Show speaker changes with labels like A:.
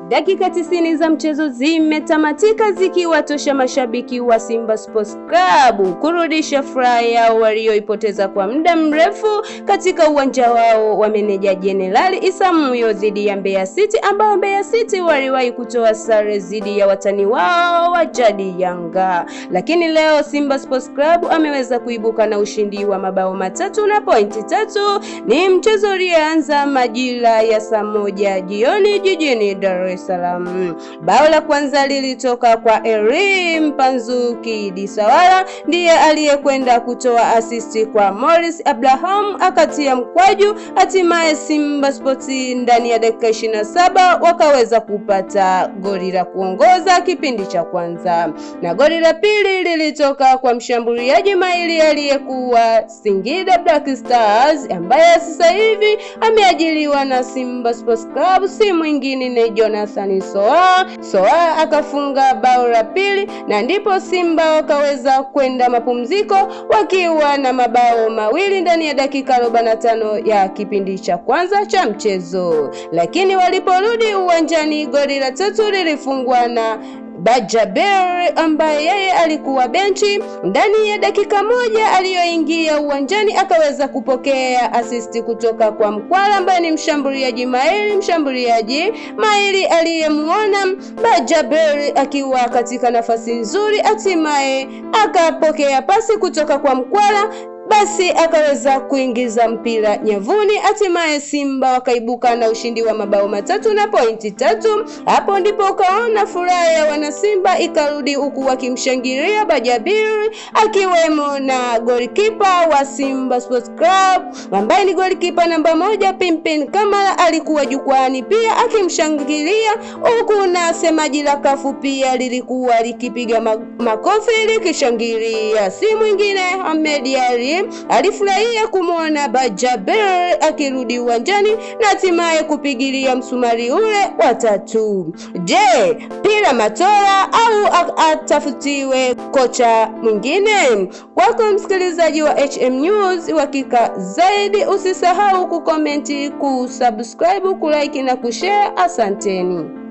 A: Dakika 90 za mchezo zimetamatika zikiwatosha mashabiki wa Simba Sports Club kurudisha furaha yao walioipoteza kwa muda mrefu katika uwanja wao wa Meneja Jenerali Issa Muyo dhidi ya Mbeya City, ambao Mbeya City waliwahi kutoa sare dhidi ya watani wao wa jadi Yanga. Lakini leo Simba Sports Club ameweza kuibuka na ushindi wa mabao matatu na pointi 3. Ni mchezo ulioanza majira ya saa 1 jioni jijini Dar es Salaam. Bao la kwanza lilitoka kwa Elie Mpanzuki Disawala, ndiye aliyekwenda kutoa assist kwa Morris Abraham akatia mkwaju. Hatimaye Simba Sports ndani ya dakika 27 wakaweza kupata goli la kuongoza kipindi cha kwanza, na goli la pili lilitoka kwa mshambuliaji mahiri aliyekuwa Singida Black Stars, ambaye sasa hivi ameajiriwa na Simba Sports Club, si mwingine ni Jonathan Soa akafunga bao la pili, na ndipo Simba wakaweza kwenda mapumziko wakiwa na mabao mawili ndani ya dakika 45 ya kipindi cha kwanza cha mchezo. Lakini waliporudi uwanjani, goli la tatu lilifungwa na Bajaber ambaye yeye alikuwa benchi. Ndani ya dakika 1 aliyoingia uwanjani akaweza kupokea assist kutoka kwa Mkwala ambaye ni mshambuliaji mahiri aliyemuona Bajaber akiwa katika nafasi nzuri. Hatimaye akapokea pasi kutoka kwa Mkwala, basi akaweza kuingiza mpira nyavuni. Hatimaye Simba wakaibuka na ushindi wa mabao matatu na pointi 3. Hapo ndipo ukaona furaha ya wana Simba ikarudi, huku wakimshangilia Bajaber akiwemo na goalkeeper wa Simba Sports Club ambaye ni goalkeeper namba 1 Pimpin Kamara alikuwa jukwani pia akimshangilia, huku na semaji la kafu pia lilikuwa likipiga makofi likishangilia. Si mwingine Ahmed Ally alifurahia kumwona Bajaber akirudi uwanjani na hatimaye kupigilia msumari ule wa tatu. Je, Pira Matola au atafutiwe kocha mwingine? Kwako msikilizaji wa HM News, hakika zaidi usisahau kukomenti, kusubscribe, kulike na kushare. Asanteni.